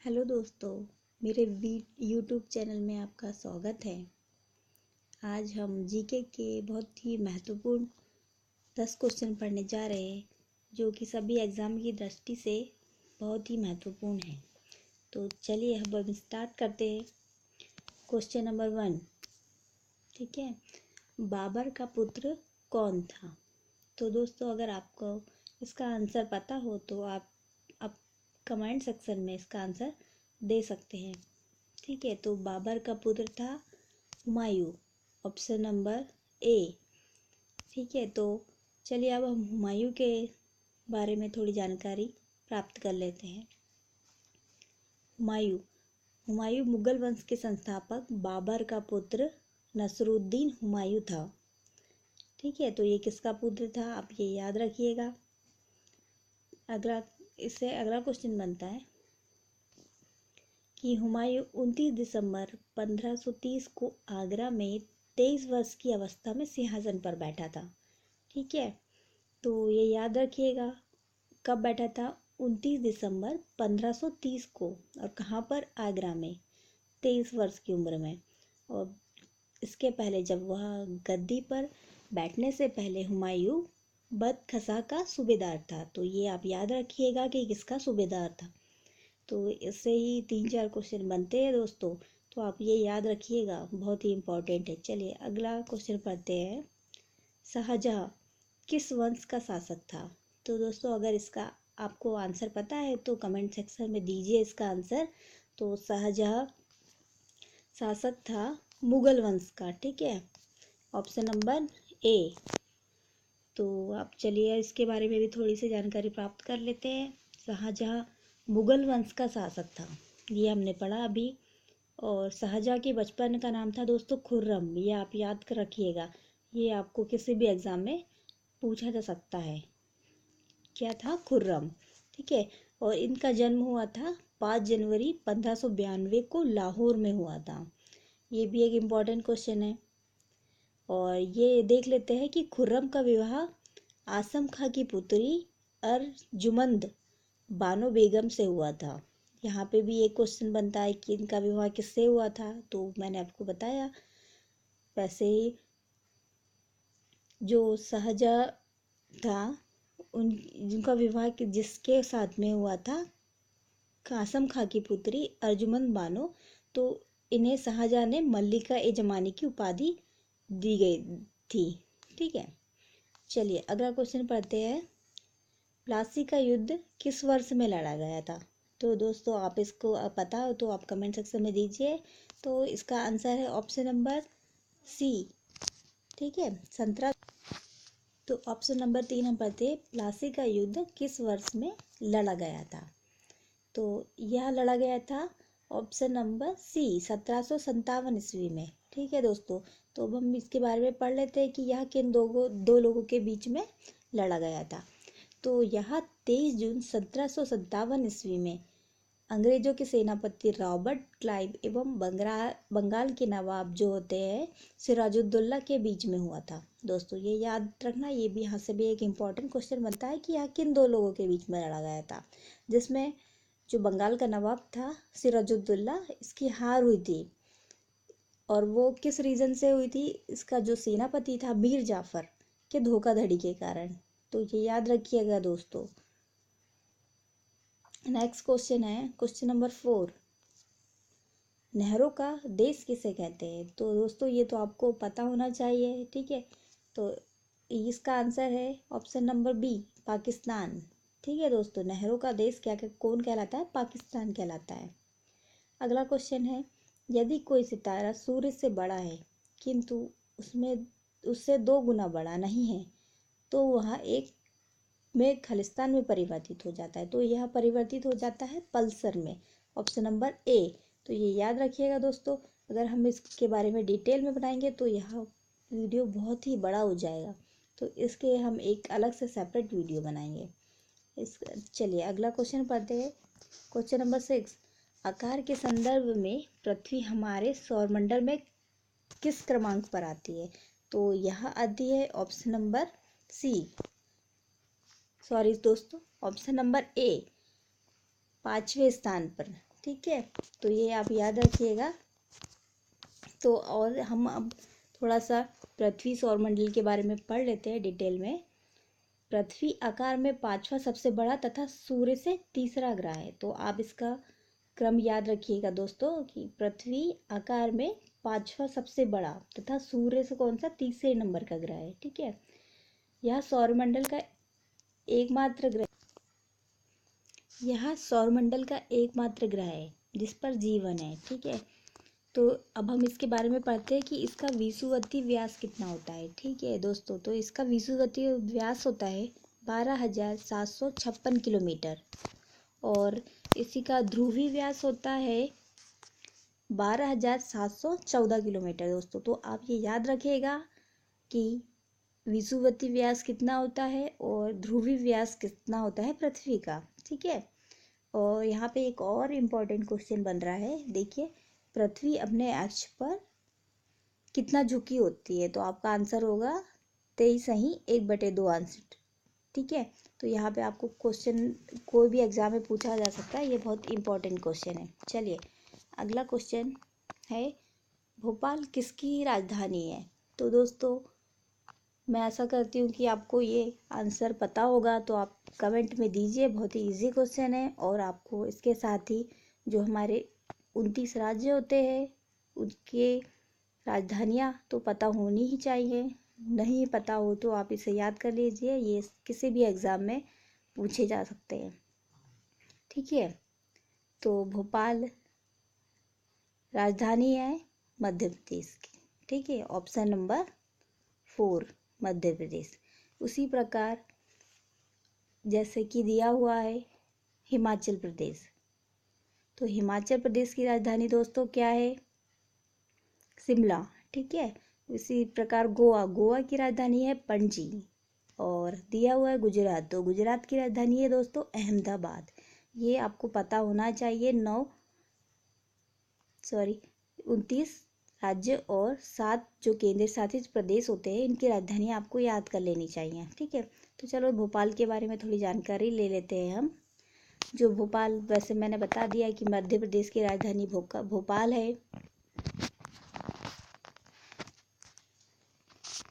Hello दोस्तों, मेरे YouTube channel में आपका स्वागत है। आज हम जीके के बहुत ही महत्वपूर्ण 10 क्वेश्चन पढ़ने जा रहे हैं, जो कि सभी एग्ज़ाम की दृष्टि से बहुत ही महत्वपूर्ण है। तो चलिए अब हम स्टार्ट करते हैं। क्वेश्चन नंबर 1, ठीक है। बाबर का पुत्र कौन था? तो दोस्तों, अगर आपको इसका आंसर पता हो तो आप कमेंट सेक्शन में इसका आंसर दे सकते हैं। ठीक है, तो बाबर का पुत्र था हुमायूं, ऑप्शन नंबर ए। ठीक है, तो चलिए अब हम हुमायूं के बारे में थोड़ी जानकारी प्राप्त कर लेते हैं। हुमायूं हुमायूं मुगल वंश के संस्थापक बाबर का पुत्र नसरुद्दीन हुमायूं था। ठीक है, तो ये किसका पुत्र था, आप ये याद रखिएगा। अगला क्वेश्चन बनता है कि हुमायूं 29 दिसंबर 1530 को आगरा में 23 वर्ष की अवस्था में सिंहासन पर बैठा था। ठीक है, तो ये याद रखिएगा कब बैठा था, 29 दिसंबर 1530 को, और कहाँ पर, आगरा में, 23 वर्ष की उम्र में। और इसके पहले जब वह गद्दी पर बैठने से पहले हुमायूं बदखसा का सूबेदार था। तो ये आप याद रखिएगा कि किसका सूबेदार था। तो इससे ही 3-4 क्वेश्चन बनते हैं दोस्तों, तो आप ये याद रखिएगा, बहुत ही इम्पोर्टेंट है। चलिए अगला क्वेश्चन पढ़ते हैं। शाहजहां किस वंश का शासक था? तो दोस्तों, अगर इसका आपको आंसर पता है तो कमेंट सेक्शन में दीजिए इसका आंसर। तो शाहजहां शासक था मुगल वंश का। ठीक है, ऑप्शन नंबर ए। तो आप चलिए इसके बारे में भी थोड़ी सी जानकारी प्राप्त कर लेते हैं। शाहजहां मुगल वंश का शासक था, ये हमने पढ़ा अभी। और शाहजहां के बचपन का नाम था दोस्तों खुर्रम, ये आप याद कर रखिएगा। ये आपको किसी भी एग्जाम में पूछा जा सकता है, क्या था, खुर्रम। ठीक है, और इनका जन्म हुआ था 5 जनवरी 1592 को लाहौर में हुआ था। ये भी एक इम्पॉर्टेंट क्वेश्चन है। और ये देख लेते हैं कि खुर्रम का विवाह आसम खां की पुत्री अर्जुमंद बानो बेगम से हुआ था। यहाँ पे भी एक क्वेश्चन बनता है कि इनका विवाह किससे हुआ था। तो मैंने आपको बताया, वैसे ही जो शाहजहां था उन जिनका विवाह जिसके साथ में हुआ था, कासम खां की पुत्री अर्जुमंद बानो, तो इन्हें शाहजहां ने मल्लिका ए जमानी की उपाधि दी गई थी। ठीक है, चलिए अगला क्वेश्चन पढ़ते हैं। प्लासी का युद्ध किस वर्ष में लड़ा गया था? तो दोस्तों, आप इसको पता हो तो आप कमेंट सेक्शन में दीजिए। तो इसका आंसर है ऑप्शन नंबर सी। ठीक है, 17। तो ऑप्शन नंबर 3 हम पढ़ते हैं, प्लासी का युद्ध किस वर्ष में लड़ा गया था? तो यह लड़ा गया था ऑप्शन नंबर सी, 1757 ईस्वी में। ठीक है दोस्तों, तो अब हम इसके बारे में पढ़ लेते हैं कि यह किन दो लोगों के बीच में लड़ा गया था। तो यह 23 जून 1757 ईस्वी में अंग्रेजों के सेनापति रॉबर्ट क्लाइव एवं बंगाल के नवाब जो होते हैं सिराजुद्दौला के बीच में हुआ था। दोस्तों ये याद रखना, ये भी यहाँ से भी एक इम्पॉर्टेंट क्वेश्चन बनता है कि यह किन दो लोगों के बीच में लड़ा गया था, जिसमें जो बंगाल का नवाब था सिराजुद्दौला, इसकी हार हुई थी। और वो किस रीज़न से हुई थी, इसका जो सेनापति था मीर जाफर के धोखाधड़ी के कारण। तो ये याद रखिएगा दोस्तों। नेक्स्ट क्वेश्चन है क्वेश्चन नंबर 4, नहरों का देश किसे कहते हैं? तो दोस्तों ये तो आपको पता होना चाहिए। ठीक है, तो इसका आंसर है ऑप्शन नंबर बी, पाकिस्तान। ठीक है दोस्तों, नहरों का देश कौन कहलाता है? पाकिस्तान कहलाता है। अगला क्वेश्चन है, यदि कोई सितारा सूर्य से बड़ा है किंतु उसमें उससे 2 गुना बड़ा नहीं है, तो वह एक में खालिस्तान में परिवर्तित हो जाता है। तो यह परिवर्तित हो जाता है पल्सर में, ऑप्शन नंबर ए। तो ये याद रखिएगा दोस्तों, अगर हम इसके बारे में डिटेल में बनाएंगे तो यह वीडियो बहुत ही बड़ा हो जाएगा, तो इसके हम एक अलग से सेपरेट वीडियो बनाएंगे। चलिए अगला क्वेश्चन पढ़ते हैं। क्वेश्चन नंबर 6, आकार के संदर्भ में पृथ्वी हमारे सौरमंडल में किस क्रमांक पर आती है? तो यह आती है ऑप्शन नंबर सी, सॉरी दोस्तों, ऑप्शन नंबर ए, 5वें स्थान पर। ठीक है, तो ये आप याद रखिएगा। तो और हम अब थोड़ा सा पृथ्वी सौरमंडल के बारे में पढ़ लेते हैं डिटेल में। पृथ्वी आकार में पांचवा सबसे बड़ा तथा सूर्य से तीसरा ग्रह है। तो आप इसका क्रम याद रखिएगा दोस्तों कि पृथ्वी आकार में पांचवा सबसे बड़ा तथा सूर्य से कौन सा तीसरे नंबर का ग्रह है। ठीक है, यह सौरमंडल का एकमात्र ग्रह है जिस पर जीवन है। ठीक है, तो अब हम इसके बारे में पढ़ते हैं कि इसका विषुवतीय व्यास कितना होता है। ठीक है दोस्तों, तो इसका विषुवतीय व्यास होता है 12,756 किलोमीटर और इसी का ध्रुवीय व्यास होता है 12,714 किलोमीटर दोस्तों। तो आप ये याद रखिएगा कि विषुवतीय व्यास कितना होता है और ध्रुवीय व्यास कितना होता है पृथ्वी का। ठीक है, और यहाँ पे एक और इम्पोर्टेंट क्वेश्चन बन रहा है। देखिए, पृथ्वी अपने अक्ष पर कितना झुकी होती है। तो आपका आंसर होगा 23.1/2 अंश। ठीक है, तो यहाँ पे आपको क्वेश्चन कोई भी एग्जाम में पूछा जा सकता है, ये बहुत इंपॉर्टेंट क्वेश्चन है। चलिए अगला क्वेश्चन है, भोपाल किसकी राजधानी है। तो दोस्तों मैं आशा करती हूँ कि आपको ये आंसर पता होगा, तो आप कमेंट में दीजिए। बहुत ही इजी क्वेश्चन है और आपको इसके साथ ही जो हमारे 29 राज्य होते हैं उनके राजधानियाँ तो पता होनी ही चाहिए। नहीं पता हो तो आप इसे याद कर लीजिए, ये किसी भी एग्ज़ाम में पूछे जा सकते हैं। ठीक है, तो भोपाल राजधानी है मध्य प्रदेश की। ठीक है, ऑप्शन नंबर 4 मध्य प्रदेश। उसी प्रकार जैसे कि दिया हुआ है हिमाचल प्रदेश, तो हिमाचल प्रदेश की राजधानी दोस्तों क्या है, शिमला। ठीक है, इसी प्रकार गोवा की राजधानी है पणजी। और दिया हुआ है गुजरात, तो गुजरात की राजधानी है दोस्तों अहमदाबाद। ये आपको पता होना चाहिए। 29 राज्य और 7 जो केंद्र शासित प्रदेश होते हैं इनकी राजधानी आपको याद कर लेनी चाहिए। ठीक है, तो चलो भोपाल के बारे में थोड़ी जानकारी ले लेते हैं हम। जो भोपाल, वैसे मैंने बता दिया कि मध्य प्रदेश की राजधानी भोपाल है।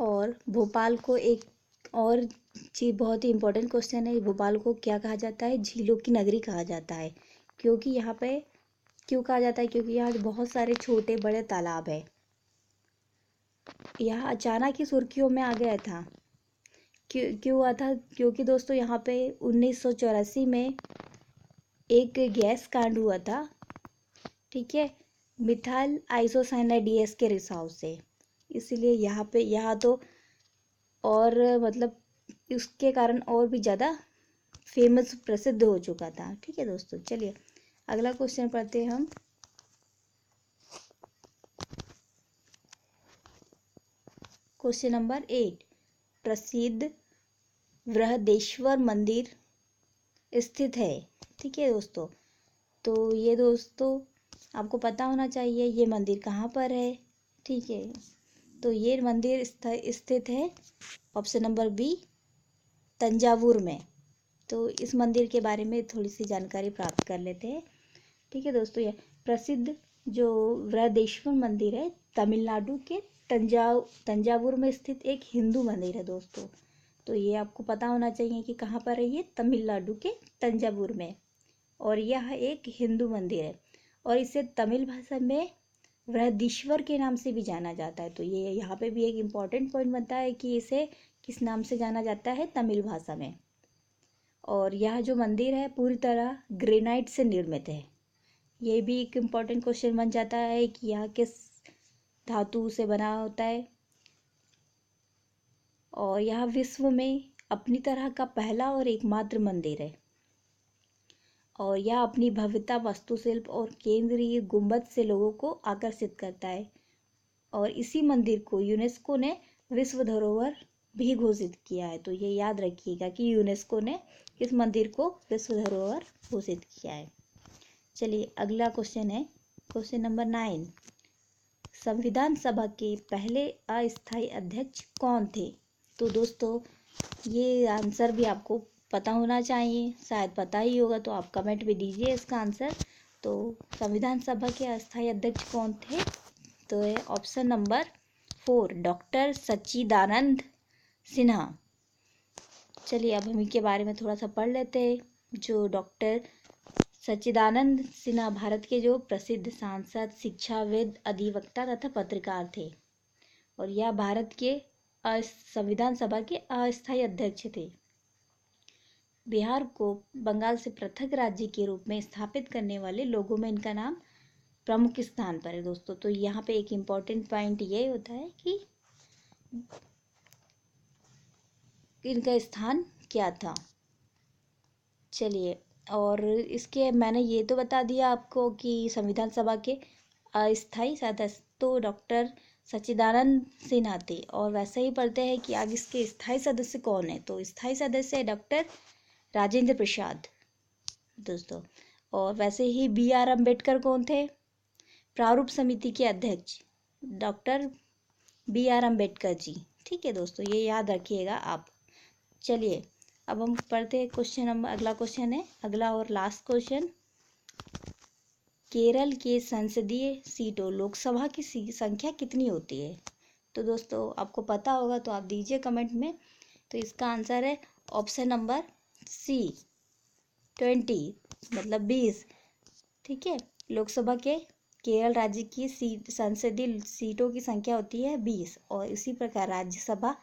और भोपाल को एक और चीज़, बहुत ही इम्पोर्टेंट क्वेश्चन है, भोपाल को क्या कहा जाता है, झीलों की नगरी कहा जाता है। क्योंकि यहाँ पे क्यों कहा जाता है, क्योंकि यहाँ बहुत सारे छोटे बड़े तालाब है। यह अचानक ही सुर्खियों में आ गया था। क्यों हुआ था, क्योंकि दोस्तों यहाँ पे 1984 में एक गैस कांड हुआ था। ठीक है, मिथाइल आइसोसाइनाइड गैस के रिसाव से, इसलिए यहाँ तो और मतलब इसके कारण और भी ज़्यादा फेमस प्रसिद्ध हो चुका था। ठीक है दोस्तों, चलिए अगला क्वेश्चन पढ़ते हैं हम। क्वेश्चन नंबर 8, प्रसिद्ध बृहदेश्वर मंदिर स्थित है। ठीक है दोस्तों, तो ये दोस्तों आपको पता होना चाहिए ये मंदिर कहाँ पर है। ठीक है, तो ये मंदिर स्थित है ऑप्शन नंबर बी तंजावुर में। तो इस मंदिर के बारे में थोड़ी सी जानकारी प्राप्त कर लेते हैं। ठीक है दोस्तों, ये प्रसिद्ध जो बृहदेश्वर मंदिर है तमिलनाडु के तंजावुर में स्थित एक हिंदू मंदिर है दोस्तों। तो ये आपको पता होना चाहिए कि कहाँ पर है, ये तमिलनाडु के तंजावुर में। और यह एक हिंदू मंदिर है और इसे तमिल भाषा में बृहदीश्वर के नाम से भी जाना जाता है। तो ये यहाँ पे भी एक इम्पॉर्टेंट पॉइंट बनता है कि इसे किस नाम से जाना जाता है, तमिल भाषा में। और यह जो मंदिर है पूरी तरह ग्रेनाइट से निर्मित है। ये भी एक इम्पॉर्टेंट क्वेश्चन बन जाता है कि यह किस धातु से बना होता है। और यह विश्व में अपनी तरह का पहला और एकमात्र मंदिर है। और यह अपनी भव्यता, वास्तुशिल्प और केंद्रीय गुंबद से लोगों को आकर्षित करता है। और इसी मंदिर को यूनेस्को ने विश्व धरोहर भी घोषित किया है। तो ये याद रखिएगा कि यूनेस्को ने इस मंदिर को विश्व धरोहर घोषित किया है। चलिए अगला क्वेश्चन है क्वेश्चन नंबर 9, संविधान सभा के पहले अस्थायी अध्यक्ष कौन थे। तो दोस्तों ये आंसर भी आपको पता होना चाहिए, शायद पता ही होगा, तो आप कमेंट में दीजिए इसका आंसर। तो संविधान सभा के अस्थायी अध्यक्ष कौन थे? तो है ऑप्शन नंबर 4 डॉक्टर सच्चिदानंद सिन्हा। चलिए अब हम इनके बारे में थोड़ा सा पढ़ लेते हैं। जो डॉक्टर सच्चिदानंद सिन्हा भारत के जो प्रसिद्ध सांसद, शिक्षाविद, अधिवक्ता तथा पत्रकार थे और यह भारत के संविधान सभा के अस्थायी अध्यक्ष थे। बिहार को बंगाल से पृथक राज्य के रूप में स्थापित करने वाले लोगों में इनका नाम प्रमुख स्थान पर है दोस्तों। तो यहाँ पे एक इम्पॉर्टेंट पॉइंट ये होता है कि इनका स्थान क्या था। चलिए, और इसके मैंने ये तो बता दिया आपको कि संविधान सभा के अस्थायी सदस्य तो डॉक्टर सच्चिदानंद सिन्हा थे, और वैसे ही पढ़ते हैं कि अब इसके स्थायी सदस्य कौन है। तो स्थायी सदस्य है डॉक्टर राजेंद्र प्रसाद दोस्तों। और वैसे ही BR अम्बेडकर कौन थे? प्रारूप समिति के अध्यक्ष डॉक्टर BR अम्बेडकर जी। ठीक है दोस्तों, ये याद रखिएगा आप। चलिए अब हम पढ़ते हैं क्वेश्चन नंबर, अगला क्वेश्चन है, अगला और लास्ट क्वेश्चन। केरल के संसदीय सीटों लोकसभा की संख्या कितनी होती है? तो दोस्तों आपको पता होगा तो आप दीजिए कमेंट में। तो इसका आंसर है ऑप्शन नंबर C 20 मतलब 20। ठीक है, लोकसभा के केरल राज्य की संसदीय सीटों की संख्या होती है 20 और इसी प्रकार राज्यसभा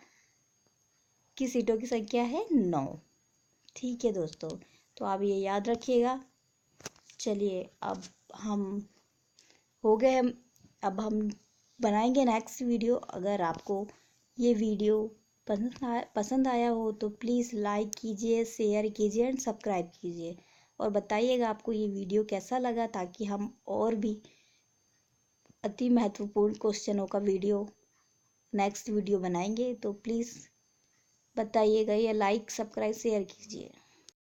की सीटों की संख्या है 9। ठीक है दोस्तों, तो आप ये याद रखिएगा। चलिए अब हम हो गए हम, अब हम बनाएंगे नेक्स्ट वीडियो। अगर आपको ये वीडियो पसंद आया हो तो प्लीज़ लाइक कीजिए, शेयर कीजिए एंड सब्सक्राइब कीजिए और बताइएगा आपको ये वीडियो कैसा लगा, ताकि हम और भी अति महत्वपूर्ण क्वेश्चनों का वीडियो नेक्स्ट वीडियो बनाएंगे। तो प्लीज़ बताइएगा, या लाइक सब्सक्राइब शेयर कीजिए।